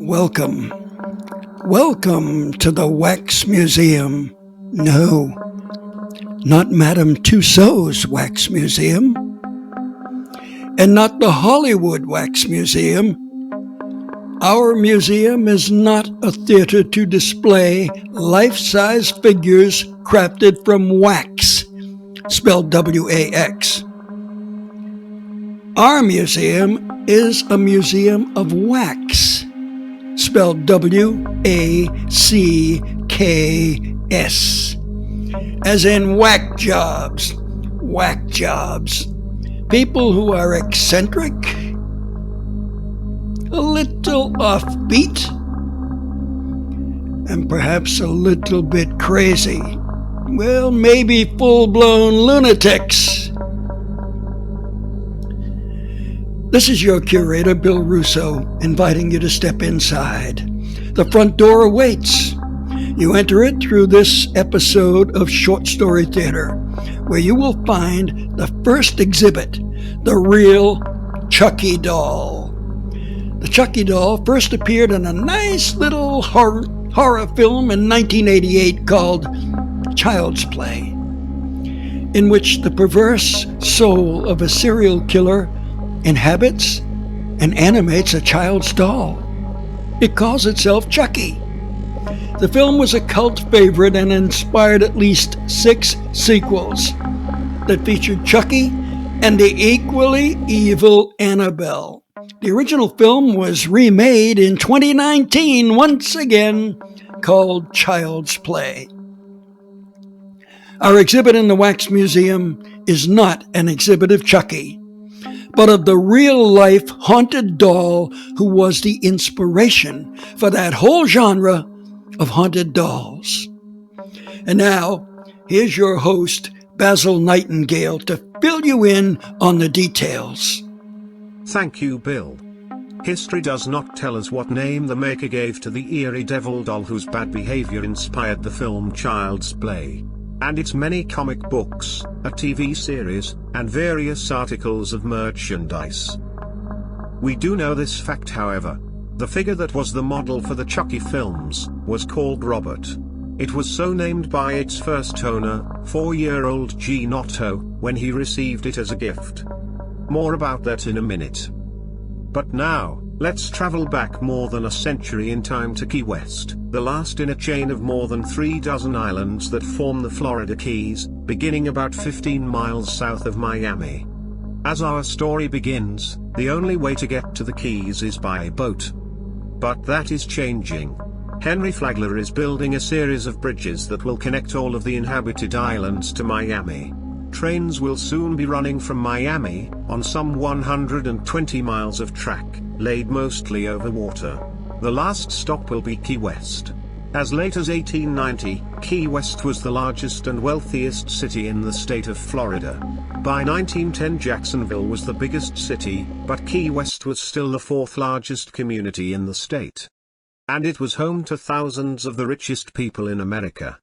Welcome. Welcome to the Wax Museum. No, not Madame Tussauds Wax Museum. And not the Hollywood Wax Museum. Our museum is not a theater to display life-size figures crafted from wax, spelled W-A-X. Our museum is a museum of wax, spelled W-A-C-K-S, as in whack jobs, whack jobs. People who are eccentric, a little offbeat, and perhaps a little bit crazy. Well, maybe full-blown lunatics. This is your curator, Bill Russo, inviting you to step inside. The front door awaits. You enter it through this episode of Short Story Theater, where you will find the first exhibit, the real Chucky doll. The Chucky doll first appeared in a nice little horror film in 1988 called Child's Play, in which the perverse soul of a serial killer inhabits and animates a child's doll. It calls itself Chucky. The film was a cult favorite and inspired at least 6 sequels that featured Chucky and the equally evil Annabelle. The original film was remade in 2019, once again called Child's Play. Our exhibit in the Wax Museum is not an exhibit of Chucky, but of the real-life haunted doll who was the inspiration for that whole genre of haunted dolls. And now, here's your host, Basil Nightingale, to fill you in on the details. Thank you, Bill. History does not tell us what name the maker gave to the eerie devil doll whose bad behavior inspired the film Child's Play, and its many comic books, a TV series, and various articles of merchandise. We do know this fact, however. The figure that was the model for the Chucky films was called Robert. It was so named by its first owner, 4-year-old Gene Otto, when he received it as a gift. More about that in a minute. But now, let's travel back more than a century in time to Key West, the last in a chain of more than 36 islands that form the Florida Keys, beginning about 15 miles south of Miami. As our story begins, the only way to get to the Keys is by boat. But that is changing. Henry Flagler is building a series of bridges that will connect all of the inhabited islands to Miami. Trains will soon be running from Miami, on some 120 miles of track, laid mostly over water. The last stop will be Key West. As late as 1890, Key West was the largest and wealthiest city in the state of Florida. By 1910 Jacksonville was the biggest city, but Key West was still the 4th largest community in the state. And it was home to thousands of the richest people in America.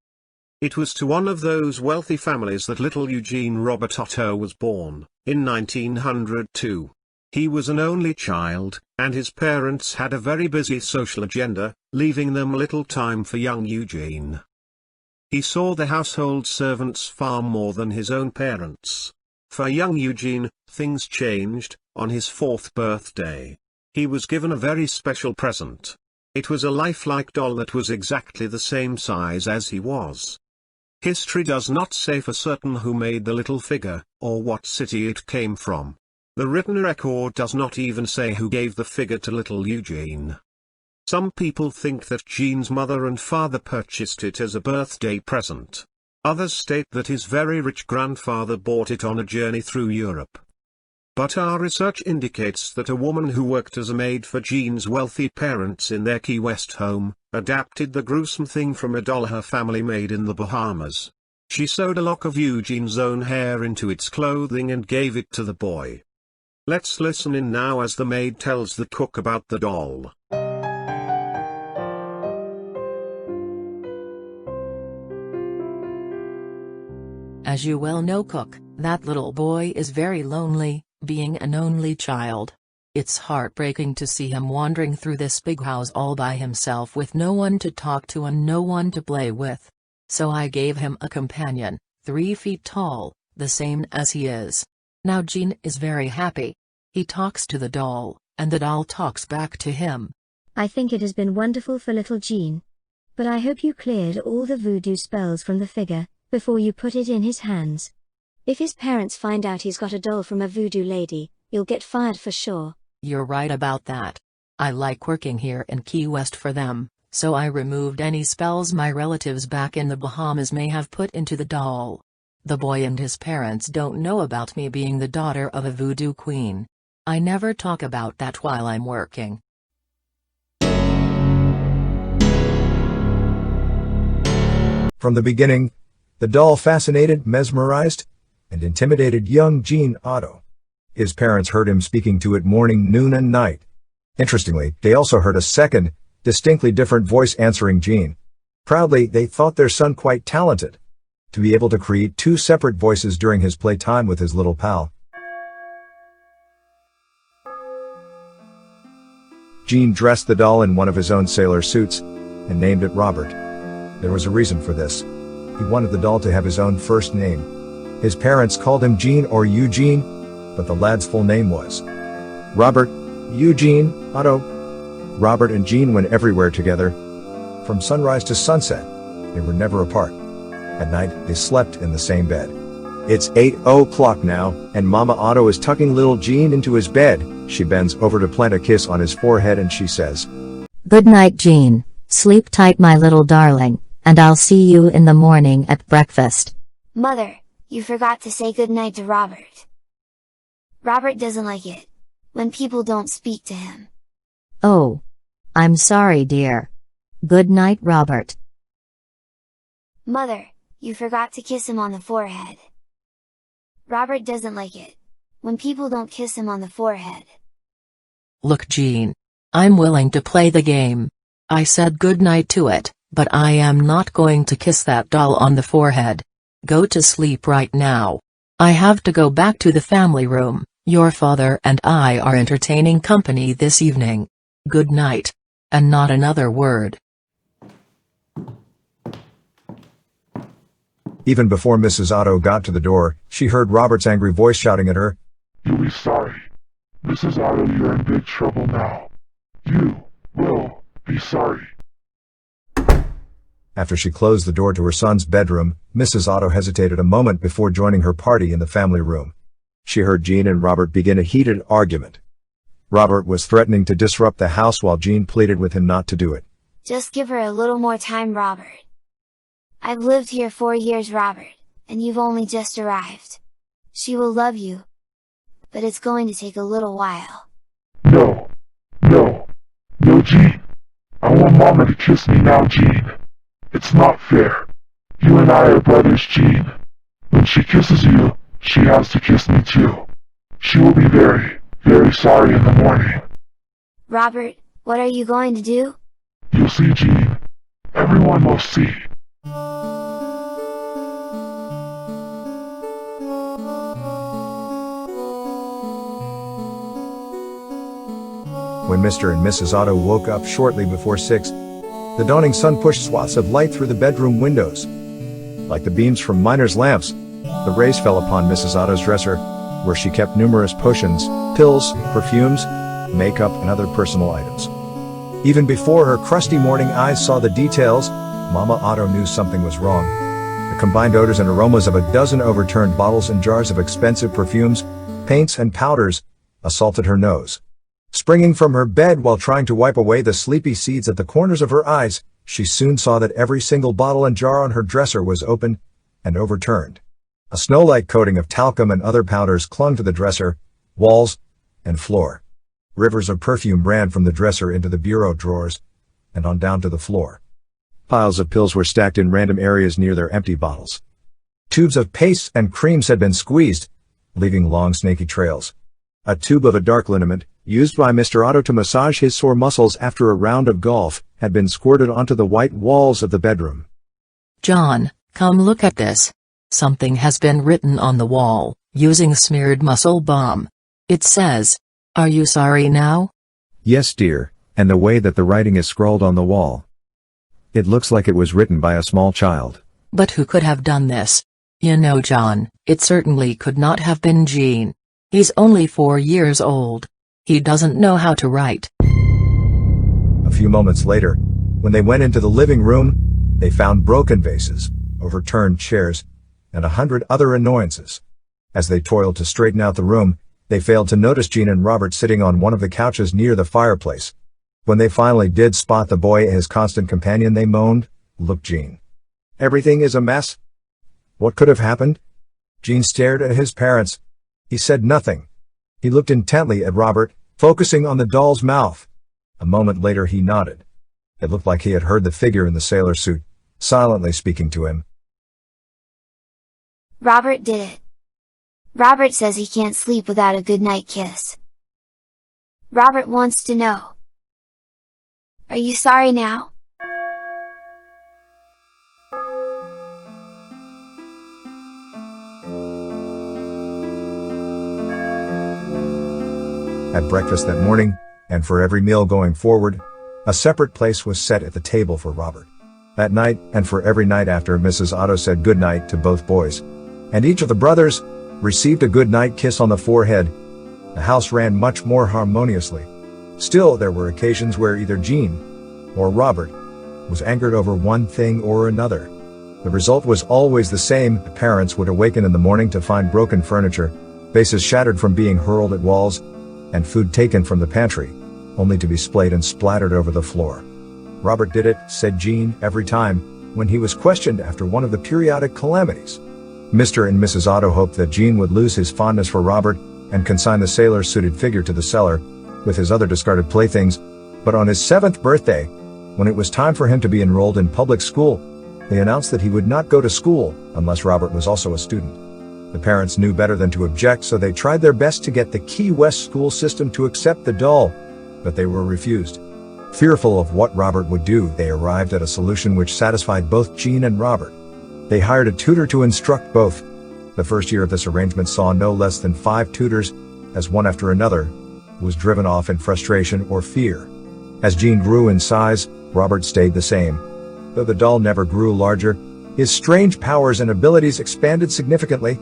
It was to one of those wealthy families that little Eugene Robert Otto was born, in 1902. He was an only child, and his parents had a very busy social agenda, leaving them little time for young Eugene. He saw the household servants far more than his own parents. For young Eugene, things changed. On his 4th birthday, he was given a very special present. It was a lifelike doll that was exactly the same size as he was. History does not say for certain who made the little figure, or what city it came from. The written record does not even say who gave the figure to little Eugene. Some people think that Gene's mother and father purchased it as a birthday present. Others state that his very rich grandfather bought it on a journey through Europe. But our research indicates that a woman who worked as a maid for Gene's wealthy parents in their Key West home, adapted the gruesome thing from a doll her family made in the Bahamas. She sewed a lock of Eugene's own hair into its clothing and gave it to the boy. Let's listen in now as the maid tells the cook about the doll. As you well know, cook, that little boy is very lonely, being an only child. It's heartbreaking to see him wandering through this big house all by himself with no one to talk to and no one to play with. So I gave him a companion, 3 feet tall, the same as he is. Now Gene is very happy. He talks to the doll, and the doll talks back to him. I think it has been wonderful for little Gene. But I hope you cleared all the voodoo spells from the figure, before you put it in his hands. If his parents find out he's got a doll from a voodoo lady, you'll get fired for sure. You're right about that. I like working here in Key West for them, so I removed any spells my relatives back in the Bahamas may have put into the doll. The boy and his parents don't know about me being the daughter of a voodoo queen. I never talk about that while I'm working. From the beginning, the doll fascinated, mesmerized, and intimidated young Gene Otto. His parents heard him speaking to it morning, noon, and night. Interestingly, they also heard a second, distinctly different voice answering Gene. Proudly, they thought their son quite talented, to be able to create 2 separate voices during his playtime with his little pal. Gene dressed the doll in one of his own sailor suits, and named it Robert. There was a reason for this. He wanted the doll to have his own first name. His parents called him Gene or Eugene, but the lad's full name was Robert Eugene Otto. Robert and Gene went everywhere together. From sunrise to sunset, they were never apart. At night, they slept in the same bed. It's 8:00 now, and Mama Otto is tucking little Gene into his bed. She bends over to plant a kiss on his forehead and she says, "Good night, Gene. Sleep tight, my little darling, and I'll see you in the morning at breakfast." Mother, you forgot to say good night to Robert. Robert doesn't like it when people don't speak to him. Oh. I'm sorry, dear. Good night, Robert. Mother, you forgot to kiss him on the forehead. Robert doesn't like it when people don't kiss him on the forehead. Look, Gene. I'm willing to play the game. I said good night to it, but I am not going to kiss that doll on the forehead. Go to sleep right now. I have to go back to the family room. Your father and I are entertaining company this evening. Good night. And not another word. Even before Mrs. Otto got to the door, she heard Robert's angry voice shouting at her, "You'll be sorry. Mrs. Otto, you're in big trouble now. You will be sorry." After she closed the door to her son's bedroom, Mrs. Otto hesitated a moment before joining her party in the family room. She heard Gene and Robert begin a heated argument. Robert was threatening to disrupt the house while Gene pleaded with him not to do it. Just give her a little more time, Robert. I've lived here 4 years, Robert, and you've only just arrived. She will love you, but it's going to take a little while. No, Gene. I want Mama to kiss me now, Gene. It's not fair. You and I are brothers, Gene. When she kisses you, she has to kiss me too. She will be very, very sorry in the morning. Robert, what are you going to do? You'll see, Gene. Everyone will see. When Mr. and Mrs. Otto woke up shortly before 6, the dawning sun pushed swaths of light through the bedroom windows. Like the beams from miners' lamps, the rays fell upon Mrs. Otto's dresser, where she kept numerous potions, pills, perfumes, makeup, and other personal items. Even before her crusty morning eyes saw the details, Mama Otto knew something was wrong. The combined odors and aromas of a dozen overturned bottles and jars of expensive perfumes, paints, and powders assaulted her nose. Springing from her bed while trying to wipe away the sleepy seeds at the corners of her eyes, she soon saw that every single bottle and jar on her dresser was open and overturned. A snow-like coating of talcum and other powders clung to the dresser, walls, and floor. Rivers of perfume ran from the dresser into the bureau drawers and on down to the floor. Piles of pills were stacked in random areas near their empty bottles. Tubes of pastes and creams had been squeezed, leaving long snaky trails. A tube of a dark liniment, used by Mr. Otto to massage his sore muscles after a round of golf, had been squirted onto the white walls of the bedroom. John, come look at this. Something has been written on the wall, using smeared muscle balm. It says, Are you sorry now? Yes, dear, and the way that the writing is scrawled on the wall. It looks like it was written by a small child. But who could have done this? You know, John, it certainly could not have been Gene. He's only 4 years old. He doesn't know how to write. A few moments later, when they went into the living room, they found broken vases, overturned chairs, and 100 other annoyances. As they toiled to straighten out the room, they failed to notice Gene and Robert sitting on one of the couches near the fireplace. When they finally did spot the boy, his constant companion, they moaned, "Look, Gene. Everything is a mess." What could have happened? Gene stared at his parents. He said nothing. He looked intently at Robert, focusing on the doll's mouth. A moment later he nodded. It looked like he had heard the figure in the sailor suit, silently speaking to him. Robert did it. Robert says he can't sleep without a goodnight kiss. Robert wants to know. Are you sorry now? At breakfast that morning, and for every meal going forward, a separate place was set at the table for Robert. That night, and for every night after, Mrs. Otto said goodnight to both boys, and each of the brothers received a goodnight kiss on the forehead. The house ran much more harmoniously. Still, there were occasions where either Gene or Robert was angered over one thing or another. The result was always the same. The parents would awaken in the morning to find broken furniture, vases shattered from being hurled at walls, and food taken from the pantry, only to be splayed and splattered over the floor. Robert did it, said Gene, every time, when he was questioned after one of the periodic calamities. Mr. and Mrs. Otto hoped that Gene would lose his fondness for Robert and consign the sailor-suited figure to the cellar, with his other discarded playthings, but on his 7th birthday, when it was time for him to be enrolled in public school, they announced that he would not go to school unless Robert was also a student. The parents knew better than to object, so they tried their best to get the Key West school system to accept the doll, but they were refused. Fearful of what Robert would do, they arrived at a solution which satisfied both Gene and Robert. They hired a tutor to instruct both. The first year of this arrangement saw no less than 5 tutors, as one after another was driven off in frustration or fear. As Gene grew in size, Robert stayed the same. Though the doll never grew larger, his strange powers and abilities expanded significantly.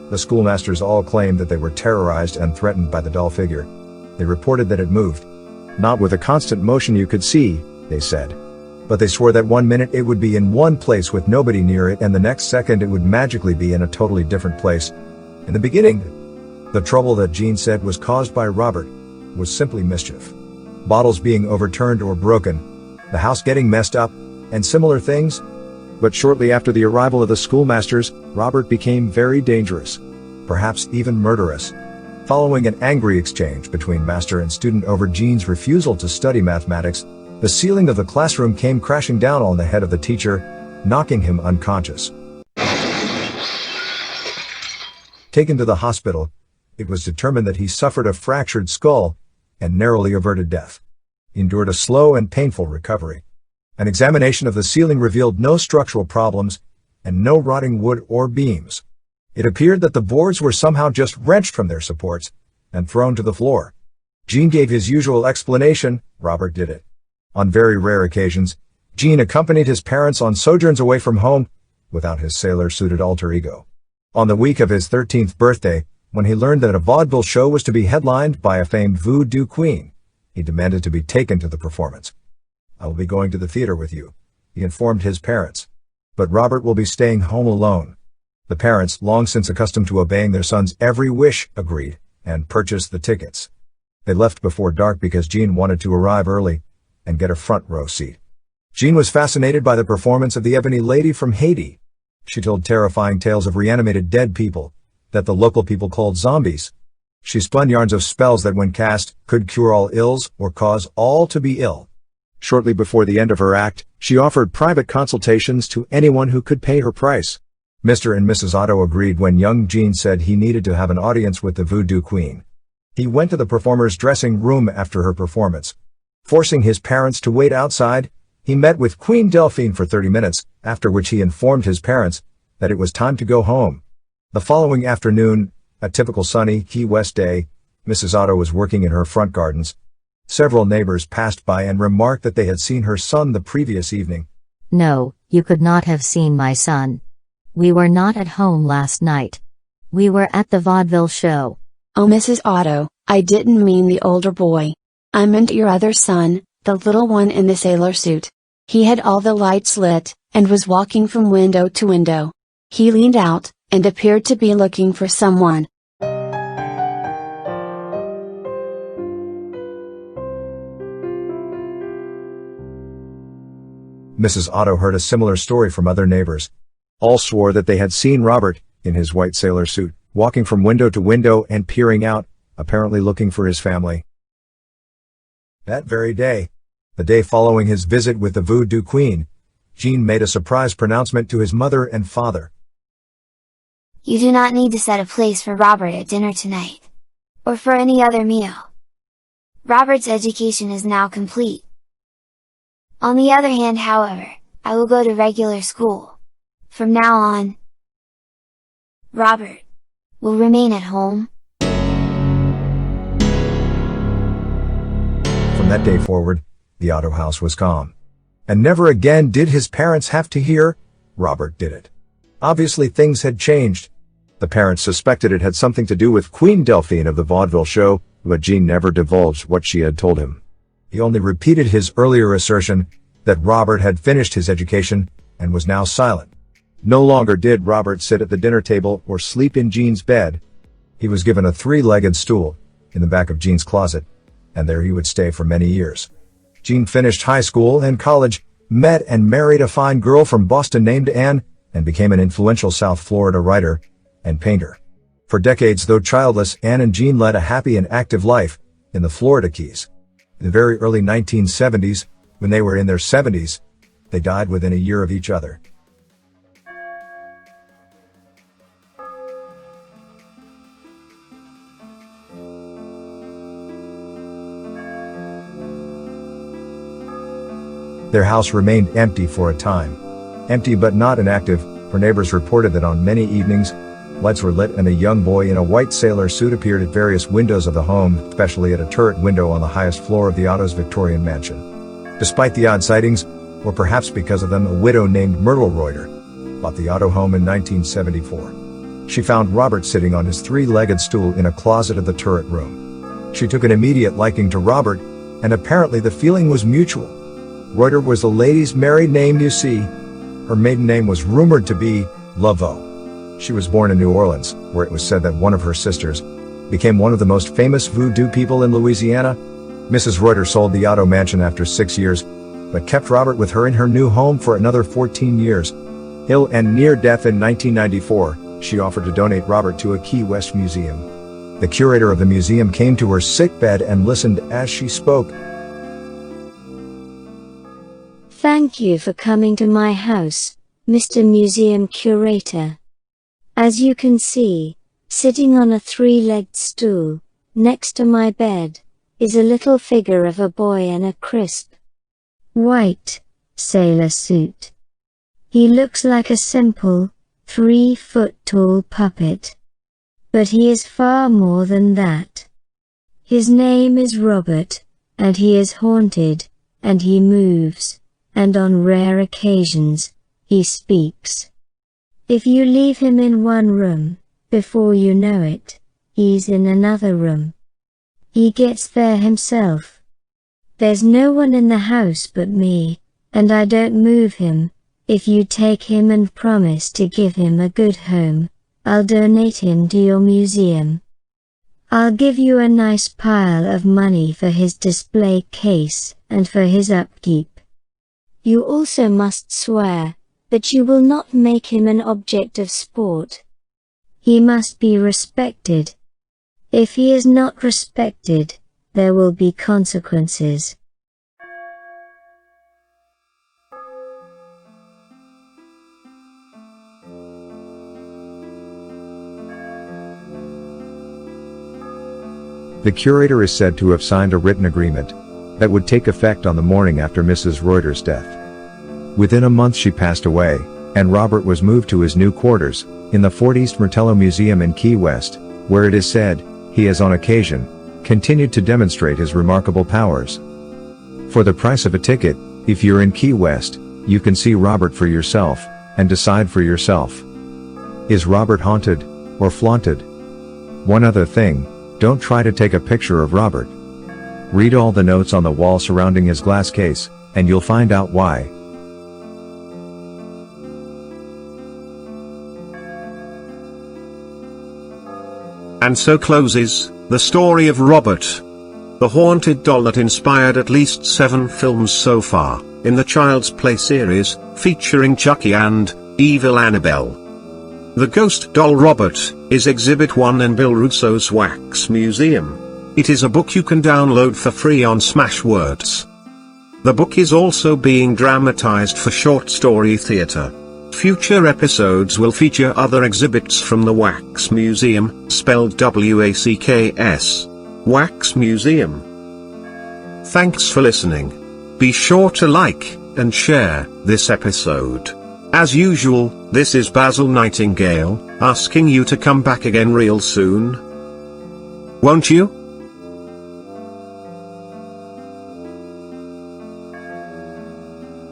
The schoolmasters all claimed that they were terrorized and threatened by the doll figure. They reported that it moved. Not with a constant motion you could see, they said. But they swore that one minute it would be in one place with nobody near it, and the next second it would magically be in a totally different place. In the beginning, the trouble that Gene said was caused by Robert was simply mischief. Bottles being overturned or broken, the house getting messed up, and similar things. But shortly after the arrival of the schoolmasters, Robert became very dangerous, perhaps even murderous. Following an angry exchange between master and student over Gene's refusal to study mathematics, the ceiling of the classroom came crashing down on the head of the teacher, knocking him unconscious. Taken to the hospital, it was determined that he suffered a fractured skull and narrowly averted death. He endured a slow and painful recovery. An examination of the ceiling revealed no structural problems and no rotting wood or beams. It appeared that the boards were somehow just wrenched from their supports and thrown to the floor. Gene gave his usual explanation. Robert did it. On very rare occasions, Gene accompanied his parents on sojourns away from home without his sailor-suited alter ego. On the week of his 13th birthday, when he learned that a vaudeville show was to be headlined by a famed voodoo queen, he demanded to be taken to the performance. "I will be going to the theater with you," he informed his parents. "But Robert will be staying home alone." The parents, long since accustomed to obeying their son's every wish, agreed, and purchased the tickets. They left before dark because Gene wanted to arrive early and get a front row seat. Gene was fascinated by the performance of the Ebony Lady from Haiti. She told terrifying tales of reanimated dead people that the local people called zombies. She spun yarns of spells that, when cast, could cure all ills or cause all to be ill. Shortly before the end of her act, she offered private consultations to anyone who could pay her price. Mr. and Mrs. Otto agreed when young Gene said he needed to have an audience with the voodoo queen. He went to the performer's dressing room after her performance. Forcing his parents to wait outside, he met with Queen Delphine for 30 minutes, after which he informed his parents that it was time to go home. The following afternoon, a typical sunny Key West day, Mrs. Otto was working in her front gardens. Several neighbors passed by and remarked that they had seen her son the previous evening. No, you could not have seen my son. We were not at home last night. We were at the vaudeville show. Oh, Mrs. Otto, I didn't mean the older boy. I meant your other son, the little one in the sailor suit. He had all the lights lit, and was walking from window to window. He leaned out, and appeared to be looking for someone. Mrs. Otto heard a similar story from other neighbors. All swore that they had seen Robert, in his white sailor suit, walking from window to window and peering out, apparently looking for his family. That very day, the day following his visit with the Voodoo Queen, Jean made a surprise pronouncement to his mother and father. You do not need to set a place for Robert at dinner tonight. Or for any other meal. Robert's education is now complete. On the other hand, however, I will go to regular school. From now on, Robert will remain at home. From that day forward, the Otto house was calm. And never again did his parents have to hear, Robert did it. Obviously things had changed. The parents suspected it had something to do with Queen Delphine of the vaudeville show, but Jean never divulged what she had told him. He only repeated his earlier assertion that Robert had finished his education and was now silent. No longer did Robert sit at the dinner table or sleep in Jean's bed. He was given a three-legged stool in the back of Jean's closet, and there he would stay for many years. Jean finished high school and college, met and married a fine girl from Boston named Anne, and became an influential South Florida writer and painter. For decades, though childless, Anne and Jean led a happy and active life in the Florida Keys. In the very early 1970s, when they were in their 70s, they died within a year of each other. Their house remained empty for a time. Empty but not inactive, for neighbors reported that on many evenings, lights were lit and a young boy in a white sailor suit appeared at various windows of the home, especially at a turret window on the highest floor of the Otto's Victorian mansion. Despite the odd sightings, or perhaps because of them, a widow named Myrtle Reuter bought the Otto home in 1974. She found Robert sitting on his three-legged stool in a closet of the turret room. She took an immediate liking to Robert, and apparently the feeling was mutual. Reuter was the lady's married name, you see. Her maiden name was rumored to be Laveau. She was born in New Orleans, where it was said that one of her sisters became one of the most famous voodoo people in Louisiana. Mrs. Reuter sold the Otto mansion after 6 years, but kept Robert with her in her new home for another 14 years. Ill and near death in 1994, she offered to donate Robert to a Key West museum. The curator of the museum came to her sickbed and listened as she spoke. Thank you for coming to my house, Mr. Museum Curator. As you can see, sitting on a three-legged stool, next to my bed, is a little figure of a boy in a crisp white sailor suit. He looks like a simple, 3-foot-tall puppet. But he is far more than that. His name is Robert, and he is haunted, and he moves, and on rare occasions, he speaks. If you leave him in one room, before you know it, he's in another room. He gets there himself. There's no one in the house but me, and I don't move him. If you take him and promise to give him a good home, I'll donate him to your museum. I'll give you a nice pile of money for his display case and for his upkeep. You also must swear that you will not make him an object of sport. He must be respected. If he is not respected, there will be consequences. The curator is said to have signed a written agreement that would take effect on the morning after Mrs. Reuter's death. Within a month she passed away, and Robert was moved to his new quarters, in the Fort East Martello Museum in Key West, where it is said, he has on occasion, continued to demonstrate his remarkable powers. For the price of a ticket, if you're in Key West, you can see Robert for yourself, and decide for yourself. Is Robert haunted, or flaunted? One other thing, don't try to take a picture of Robert. Read all the notes on the wall surrounding his glass case, and you'll find out why. And so closes the story of Robert, the haunted doll that inspired at least 7 films so far, in the Child's Play series, featuring Chucky and Evil Annabelle. The ghost doll Robert is Exhibit 1 in Bill Russo's Wacks Museum. It is a book you can download for free on Smashwords. The book is also being dramatized for short story theater. Future episodes will feature other exhibits from the Wacks Museum, spelled W-A-C-K-S. Wacks Museum. Thanks for listening. Be sure to like and share this episode. As usual, this is Basil Nightingale, asking you to come back again real soon. Won't you?